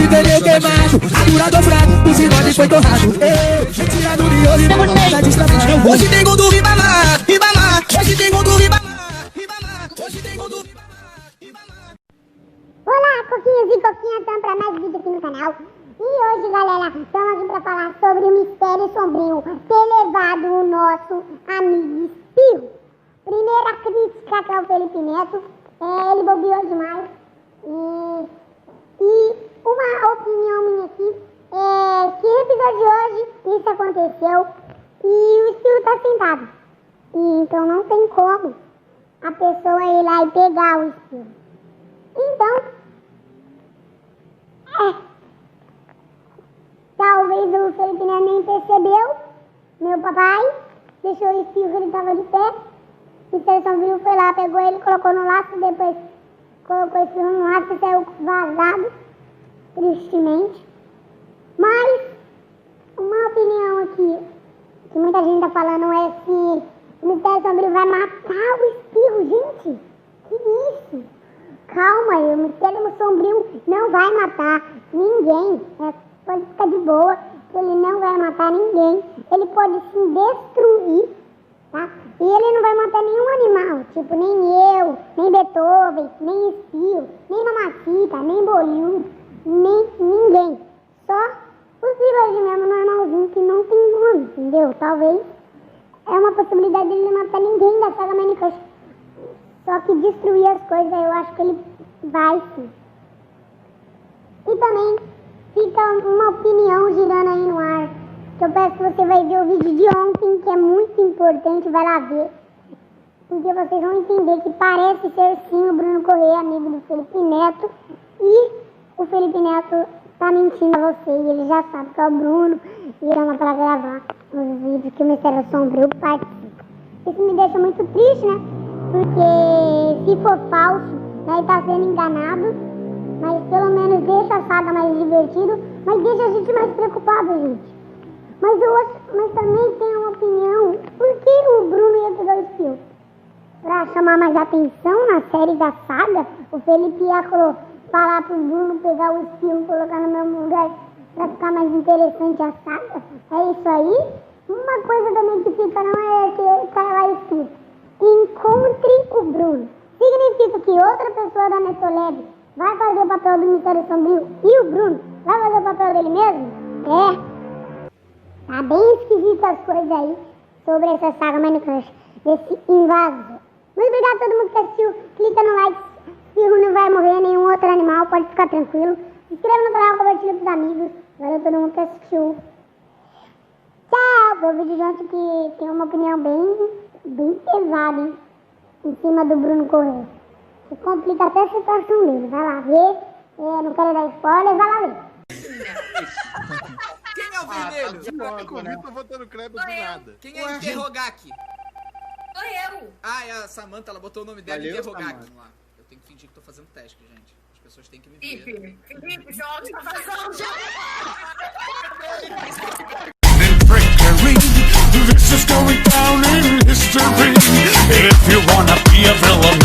pneu queimado, aturador fraco, o sinônimo foi torrado. Tirado de olho, tá destravado. Hoje tem gol do Ribamar, Ribamar. Hoje tem gol do Ribamar, Ribamar. Hoje tem gol do Ribamar, Ribamar. Olá, coquinhos e coquinhas, estamos para mais vídeo aqui no canal. E hoje, galera, estamos aqui para falar sobre o mistério sombrio ter levado o nosso amigo Espirro. Primeira crítica que é o Felipe Neto, ele bobeou demais. E uma opinião minha aqui é que no episódio de hoje isso aconteceu e o Espirro tá sentado. E então não tem como a pessoa ir lá e pegar o Espirro. Então, talvez o Felipe Neto nem percebeu. Meu papai deixou o Espirro que ele tava de pé. O Mistério Sombrio foi lá, pegou ele, colocou no laço, depois colocou o Espirro no laço e saiu vazado, tristemente. Mas, uma opinião aqui, que muita gente tá falando é se o Mistério Sombrio vai matar o Espirro, gente. Que isso? Calma aí, o Mistério Sombrio não vai matar ninguém. Pode ficar de boa, que ele não vai matar ninguém. Ele pode sim destruir, tá? E ele não vai matar nenhum animal, tipo, nem eu, nem Beethoven, nem Espirro, nem Mamacita, nem Bolinho, nem ninguém. Só os vilões mesmo normalzinho que não tem nome, entendeu? Talvez é uma possibilidade dele não matar ninguém da saga Minecraft. Só que destruir as coisas eu acho que ele vai sim. E também fica uma opinião girando aí no ar, que eu peço que você vai ver o vídeo de ontem, que é muito importante, vai lá ver. Porque vocês vão entender que parece ser sim o Bruno Correia, amigo do Felipe Neto. E o Felipe Neto tá mentindo a você, e ele já sabe que é o Bruno, e ele pra gravar os vídeos que o Mistério Sombrio participa. Isso me deixa muito triste, né? Porque se for falso, vai estar sendo enganado, mas pelo menos deixa a saga mais divertida, mas deixa a gente mais preocupado, gente. Mas também tem uma opinião, por que o Bruno ia pegar o Espirro? Pra chamar mais atenção na série da saga, o Felipe ia falar pro Bruno pegar o Espirro e colocar no mesmo lugar pra ficar mais interessante a saga. É isso aí. Uma coisa também que fica não é que tá lá escrito: encontre o Bruno. Significa que outra pessoa da Netolab vai fazer o papel do Mistério Sombrio e o Bruno vai fazer o papel dele mesmo? Tá bem esquisito as coisas aí sobre essa saga Minecraft, desse invasor. Muito obrigado a todo mundo que assistiu. Clica no like. Espirro não vai morrer nenhum outro animal, pode ficar tranquilo. Se inscreva no canal, compartilha com os amigos. Valeu todo mundo que assistiu. Tchau! Foi o vídeo de ontem que tem uma opinião bem pesada, hein? Em cima do Bruno Correia. Que complica até a situação dele. Vai lá ver. Não quero dar spoiler, vai lá ver. Quem é o vermelho? Eu tô votando Kleber do nada. Quem é Interrogaki? Sou eu. Ah, é a Samantha, ela botou o nome dela em Valeu, Interrogaki. Samantha. Vamos lá. Eu tenho que fingir que tô fazendo teste, gente. As pessoas têm que me ver. Felipe, seu áudio tá vazando. This is going down in history. If you wanna be a villain,